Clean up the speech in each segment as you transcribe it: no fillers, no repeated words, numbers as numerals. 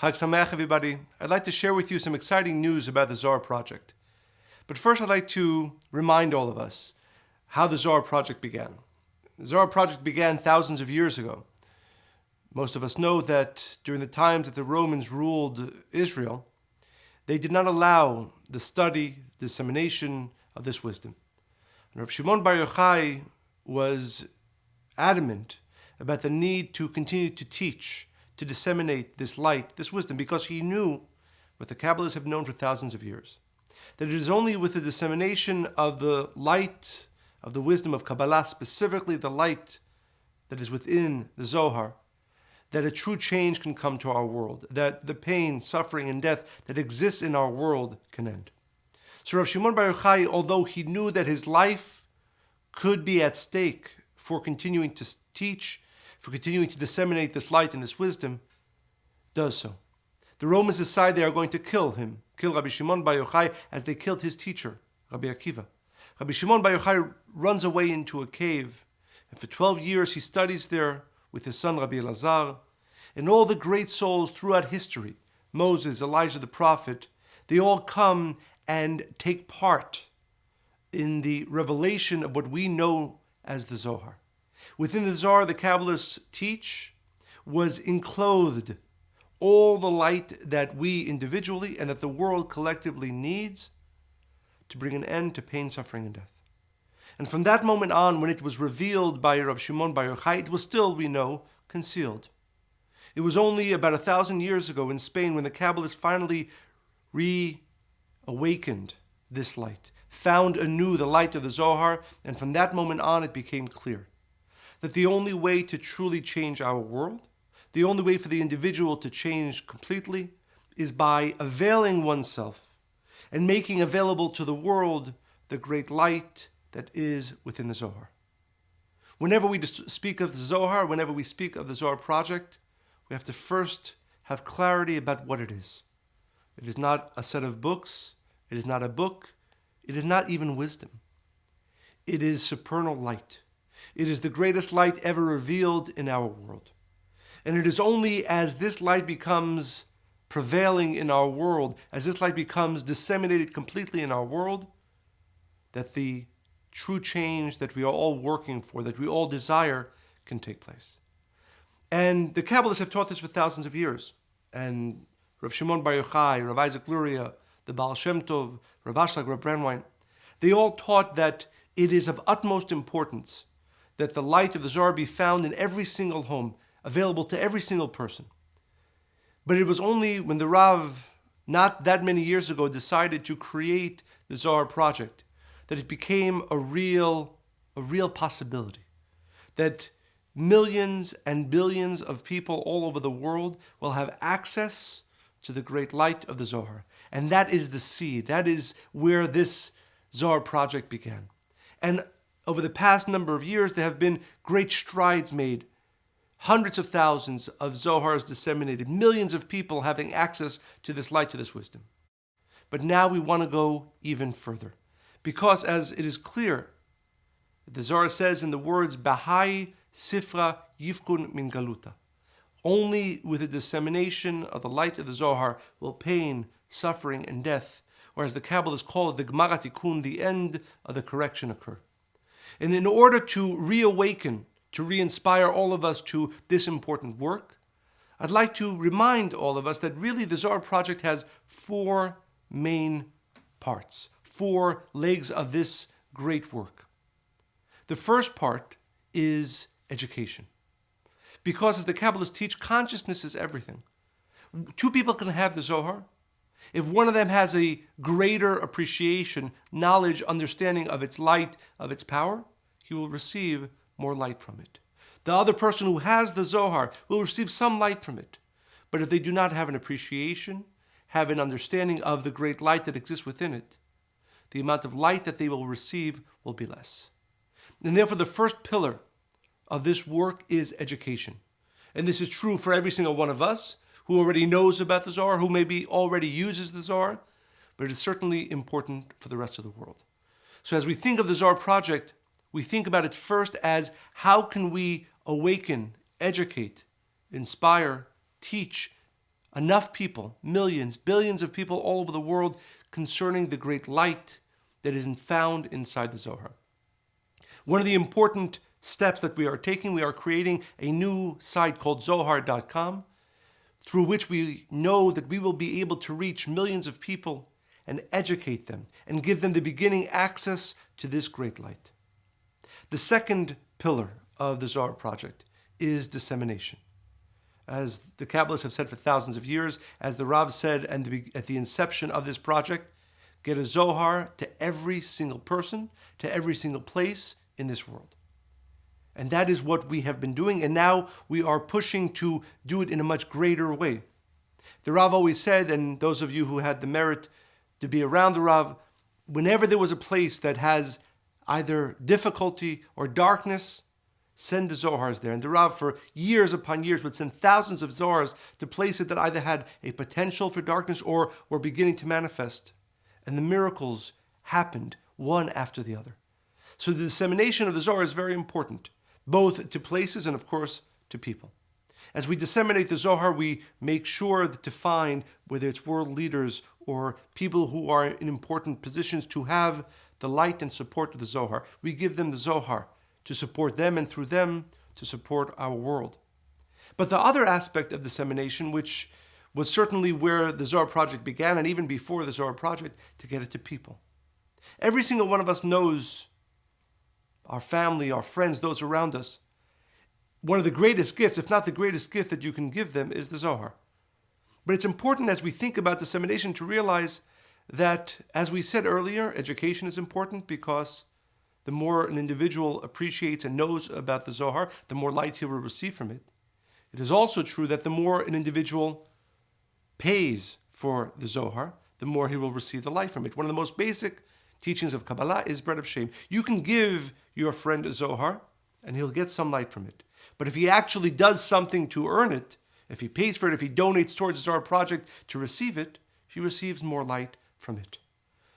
Chag Sameach, everybody. I'd like to share with you some exciting news about the Zohar Project. But first, I'd like to remind all of us how the Zohar Project began. The Zohar Project began thousands of years ago. Most of us know that during the times that the Romans ruled Israel, they did not allow the study, dissemination of this wisdom. And Rav Shimon Bar Yochai was adamant about the need to continue to teach, to disseminate this light, this wisdom, because he knew what the Kabbalists have known for thousands of years, that it is only with the dissemination of the light, of the wisdom of Kabbalah, specifically the light that is within the Zohar, that a true change can come to our world, that the pain, suffering, and death that exists in our world can end. So Rav Shimon Bar Yochai, although he knew that his life could be at stake for continuing to teach, for continuing to disseminate this light and this wisdom, does so. The Romans decide they are going to kill him, kill Rabbi Shimon Bar Yochai, as they killed his teacher, Rabbi Akiva. Rabbi Shimon Bar Yochai runs away into a cave, and for 12 years he studies there with his son Rabbi Elazar, and all the great souls throughout history, Moses, Elijah the prophet, they all come and take part in the revelation of what we know as the Zohar. Within the Zohar, the Kabbalists teach, was enclosed all the light that we individually and that the world collectively needs to bring an end to pain, suffering, and death. And from that moment on, when it was revealed by Rav Shimon Bar Yochai, it was still, we know, concealed. It was only about 1,000 years ago in Spain when the Kabbalists finally reawakened this light, found anew the light of the Zohar, and from that moment on it became clear that the only way to truly change our world, the only way for the individual to change completely, is by availing oneself and making available to the world the great light that is within the Zohar. Whenever we speak of the Zohar, whenever we speak of the Zohar Project, we have to first have clarity about what it is. It is not a set of books. It is not a book. It is not even wisdom. It is supernal light. It is the greatest light ever revealed in our world. And it is only as this light becomes prevailing in our world, as this light becomes disseminated completely in our world, that the true change that we are all working for, that we all desire, can take place. And the Kabbalists have taught this for thousands of years. And Rav Shimon Bar Yochai, Rav Isaac Luria, the Baal Shem Tov, Rav Ashlag, Rav Brandwein, they all taught that it is of utmost importance that the light of the Zohar be found in every single home, available to every single person. But it was only when the Rav, not that many years ago, decided to create the Zohar Project that it became a real possibility. That millions and billions of people all over the world will have access to the great light of the Zohar. And that is the seed. That is where this Zohar Project began. And over the past number of years, there have been great strides made. Hundreds of thousands of Zohars disseminated, millions of people having access to this light, to this wisdom. But now we want to go even further. Because as it is clear, the Zohar says in the words, Bahai Sifra Yifkun Min Galuta. Only with the dissemination of the light of the Zohar will pain, suffering, and death, or as the Kabbalists call it, the Gemara Tikkun, the end of the correction, occur. And in order to reawaken, to re-inspire all of us to this important work, I'd like to remind all of us that really the Zohar Project has 4 main parts, 4 legs of this great work. The first part is education. Because as the Kabbalists teach, consciousness is everything. 2 people can have the Zohar. If one of them has a greater appreciation, knowledge, understanding of its light, of its power, he will receive more light from it. The other person who has the Zohar will receive some light from it. But if they do not have an appreciation, have an understanding of the great light that exists within it, the amount of light that they will receive will be less. And therefore the first pillar of this work is education. And this is true for every single one of us who already knows about the Zohar, who maybe already uses the Zohar, but it is certainly important for the rest of the world. So as we think of the Zohar Project, we think about it first as how can we awaken, educate, inspire, teach enough people, millions, billions of people all over the world concerning the great light that is found inside the Zohar. One of the important steps that we are taking, we are creating a new site called Zohar.com, through which we know that we will be able to reach millions of people and educate them and give them the beginning access to this great light. The second pillar of the Zohar Project is dissemination. As the Kabbalists have said for thousands of years, as the Rav said at the inception of this project, get a Zohar to every single person, to every single place in this world. And that is what we have been doing, and now we are pushing to do it in a much greater way. The Rav always said, and those of you who had the merit to be around the Rav, whenever there was a place that has either difficulty or darkness, send the Zohars there. And the Rav, for years upon years, would send thousands of Zohars to places that either had a potential for darkness or were beginning to manifest. And the miracles happened one after the other. So the dissemination of the Zohar is very important, both to places and, of course, to people. As we disseminate the Zohar, we make sure to find, whether it's world leaders or people who are in important positions, to have the light and support of the Zohar. We give them the Zohar to support them, and through them to support our world. But the other aspect of dissemination, which was certainly where the Zohar Project began, and even before the Zohar Project, to get it to people. Every single one of us knows our family, our friends, those around us. One of the greatest gifts, if not the greatest gift that you can give them, is the Zohar. But it's important as we think about dissemination to realize that, as we said earlier, education is important, because the more an individual appreciates and knows about the Zohar, the more light he will receive from it. It is also true that the more an individual pays for the Zohar, the more he will receive the light from it. One of the most basic teachings of Kabbalah is bread of shame. You can give your friend a Zohar, and he'll get some light from it. But if he actually does something to earn it, if he pays for it, if he donates towards the Zohar Project to receive it, he receives more light from it.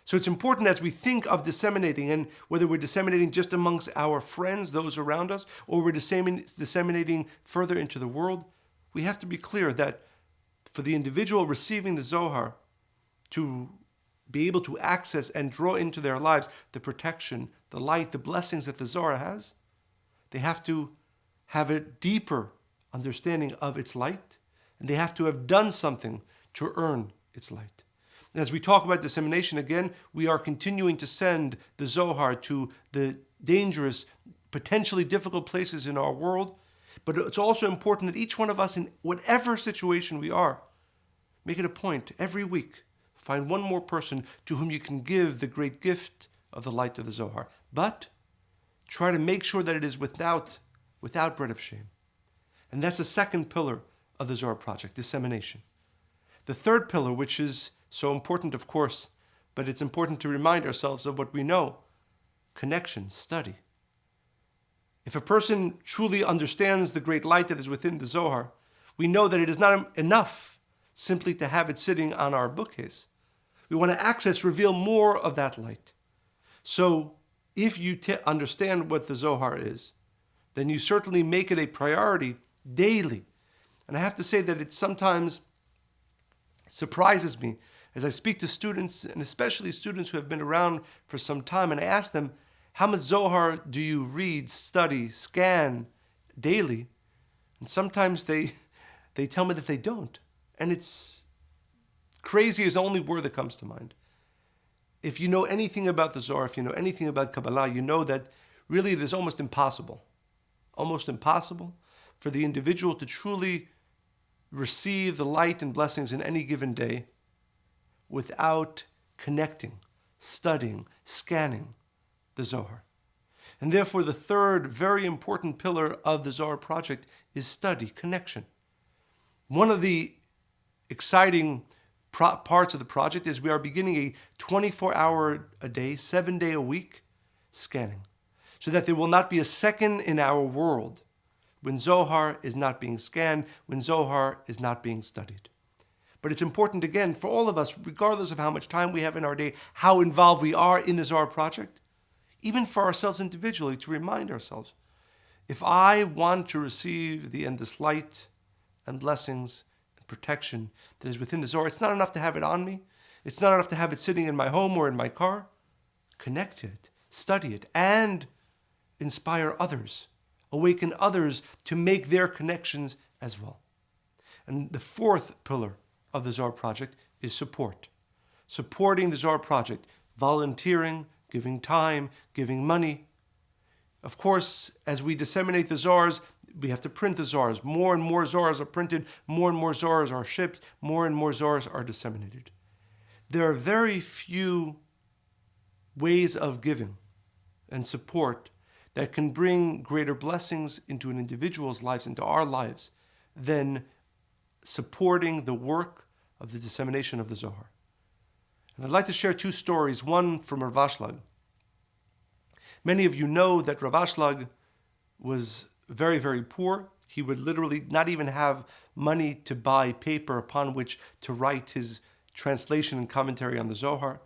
So it's important as we think of disseminating, and whether we're disseminating just amongst our friends, those around us, or we're disseminating further into the world, we have to be clear that for the individual receiving the Zohar to be able to access and draw into their lives the protection, the light, the blessings that the Zohar has, they have to have a deeper understanding of its light, and they have to have done something to earn its light. And as we talk about dissemination again, we are continuing to send the Zohar to the dangerous, potentially difficult places in our world. But it's also important that each one of us, in whatever situation we are, make it a point every week, find one more person to whom you can give the great gift of the light of the Zohar. But try to make sure that it is without bread of shame. And that's the second pillar of the Zohar Project, dissemination. The third pillar, which is so important, of course, but it's important to remind ourselves of what we know: connection, study. If a person truly understands the great light that is within the Zohar, we know that it is not enough simply to have it sitting on our bookcase. We want to reveal more of that light. So if you understand what the Zohar is, then you certainly make it a priority daily. And I have to say that it sometimes surprises me as I speak to students, and especially students who have been around for some time, and I ask them, how much Zohar do you read, study, scan daily? And sometimes they tell me that they don't. And it's crazy is the only word that comes to mind. If you know anything about the Zohar, if you know anything about Kabbalah, you know that really it is almost impossible for the individual to truly receive the light and blessings in any given day without connecting, studying, scanning the Zohar. And therefore, the third very important pillar of the Zohar Project is study, connection. One of the exciting parts of the project is we are beginning a 24-hour-a-day, 7-day-a-week scanning, so that there will not be a second in our world when Zohar is not being scanned, when Zohar is not being studied. But it's important, again, for all of us, regardless of how much time we have in our day, how involved we are in the Zohar Project, even for ourselves individually, to remind ourselves, if I want to receive the endless light and blessings and protection that is within the Zohar. It's not enough to have it on me. It's not enough to have it sitting in my home or in my car. Connect it, study it, and inspire others, awaken others to make their connections as well. And the fourth pillar of the Zohar Project is support. Supporting the Zohar Project, volunteering, giving time, giving money. Of course, as we disseminate the Zohars, we have to print the Zohars. More and more Zohars are printed, more and more Zohars are shipped, more and more Zohars are disseminated. There are very few ways of giving and support that can bring greater blessings into an individual's lives, into our lives, than supporting the work of the dissemination of the Zohar. And I'd like to share two stories, one from Rav Ashlag. Many of you know that Rav Ashlag was very, very poor. He would literally not even have money to buy paper upon which to write his translation and commentary on the Zohar.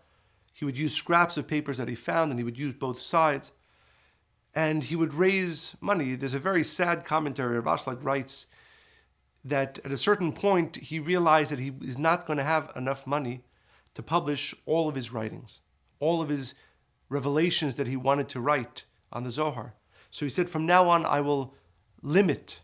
He would use scraps of papers that he found, and he would use both sides. And he would raise money. There's a very sad commentary. Rav Ashlag writes that at a certain point, he realized that he is not going to have enough money to publish all of his writings, all of his revelations that he wanted to write on the Zohar. So he said, from now on, I will limit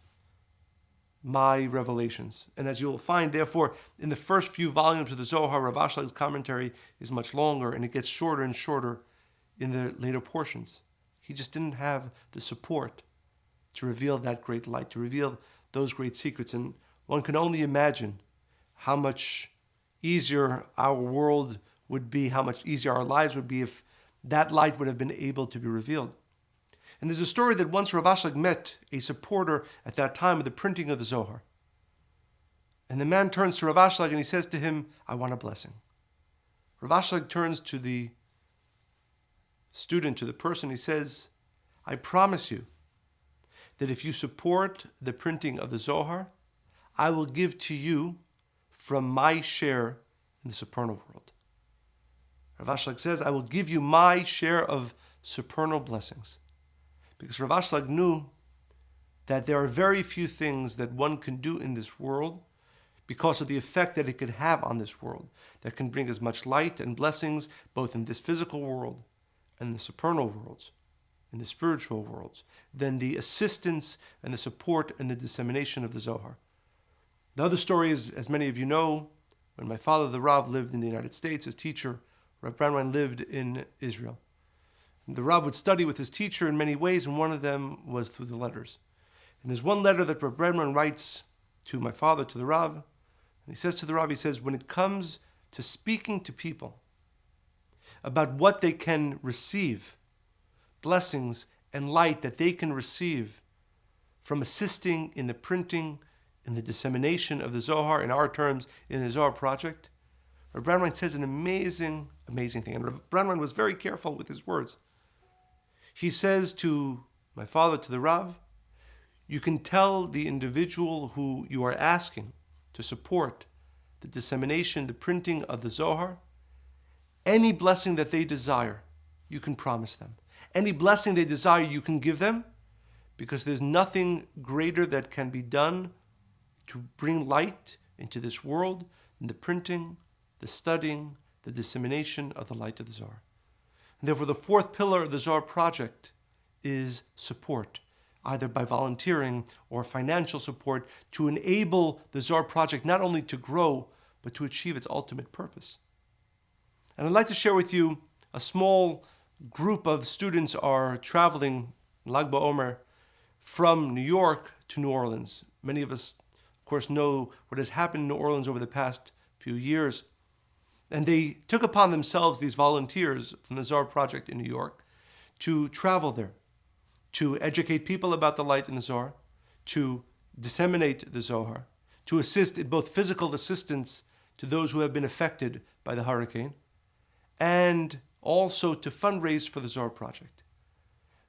my revelations. And as you'll find, therefore, in the first few volumes of the Zohar, Rav Ashlag's commentary is much longer, and it gets shorter and shorter in the later portions. He just didn't have the support to reveal that great light, to reveal those great secrets. And one can only imagine how much easier our world would be, how much easier our lives would be if that light would have been able to be revealed. And there's a story that once Rav Ashlag met a supporter at that time of the printing of the Zohar. And the man turns to Rav Ashlag and he says to him, I want a blessing. Rav Ashlag turns to the student, to the person, he says, I promise you that if you support the printing of the Zohar, I will give to you from my share in the supernal world. Rav Ashlag says, I will give you my share of supernal blessings. Because Rav Ashlag knew that there are very few things that one can do in this world because of the effect that it could have on this world, that can bring as much light and blessings both in this physical world and the supernal worlds, in the spiritual worlds, than the assistance and the support and the dissemination of the Zohar. The other story is, as many of you know, when my father, the Rav, lived in the United States, his teacher, Rav Brandwein, lived in Israel. And the Rav would study with his teacher in many ways, and one of them was through the letters. And there's one letter that Rav Brandwein writes to my father, to the Rav, and he says to the Rav, he says, when it comes to speaking to people about what they can receive, blessings and light that they can receive from assisting in the printing, in the dissemination of the Zohar, in our terms, in the Zohar Project, Rav Brandwein says an amazing thing. And Rav Brandwein was very careful with his words. He says to my father, to the Rav, you can tell the individual who you are asking to support the dissemination, the printing of the Zohar, any blessing that they desire, you can promise them. Any blessing they desire, you can give them, because there's nothing greater that can be done to bring light into this world than the printing, the studying, the dissemination of the light of the Zohar. And therefore, the fourth pillar of the Zohar Project is support, either by volunteering or financial support, to enable the Zohar Project not only to grow, but to achieve its ultimate purpose. And I'd like to share with you a small group of students are traveling Lag B'Oomer from New York to New Orleans. Many of us, of course, know what has happened in New Orleans over the past few years. And they took upon themselves, these volunteers from the Zohar Project in New York, to travel there, to educate people about the light in the Zohar, to disseminate the Zohar, to assist in both physical assistance to those who have been affected by the hurricane, and also to fundraise for the Zohar Project.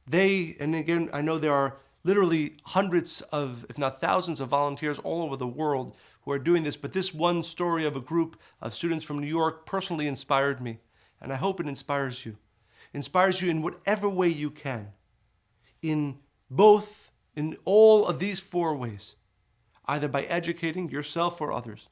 They, and again, I know there are literally hundreds of, if not thousands of volunteers all over the world who are doing this, but this one story of a group of students from New York personally inspired me, and I hope it inspires you. Inspires you in whatever way you can. In all of these four ways. either by educating yourself or others,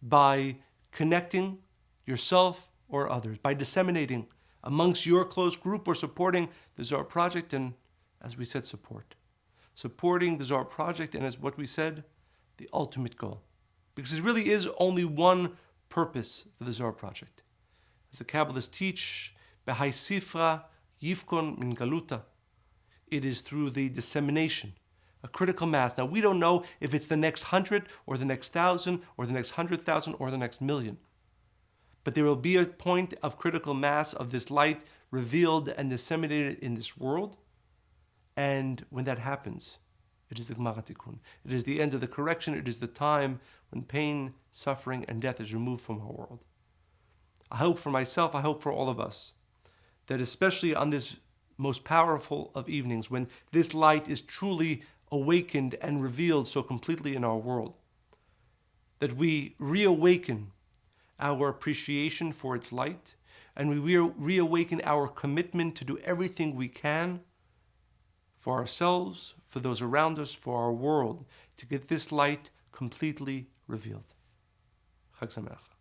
by connecting yourself or others, by disseminating amongst your close group, or supporting the Zohar Project, and as we said, supporting the Zohar Project, and as what we said, the ultimate goal. Because there really is only one purpose for the Zohar Project. As the Kabbalists teach, B'hai Sifra Yifkon Min Galuta, it is through the dissemination, a critical mass. Now, we don't know if it's the next 100 or the next 1,000 or the next 100,000 or the next million. But there will be a point of critical mass of this light revealed and disseminated in this world. And when that happens, it is the Gemara Tikkun. It is the end of the correction. It is the time when pain, suffering, and death is removed from our world. I hope for myself, I hope for all of us, that especially on this most powerful of evenings, when this light is truly awakened and revealed so completely in our world, that we reawaken our appreciation for its light, and we reawaken our commitment to do everything we can for ourselves, for those around us, for our world, to get this light completely revealed. Chag Sameach.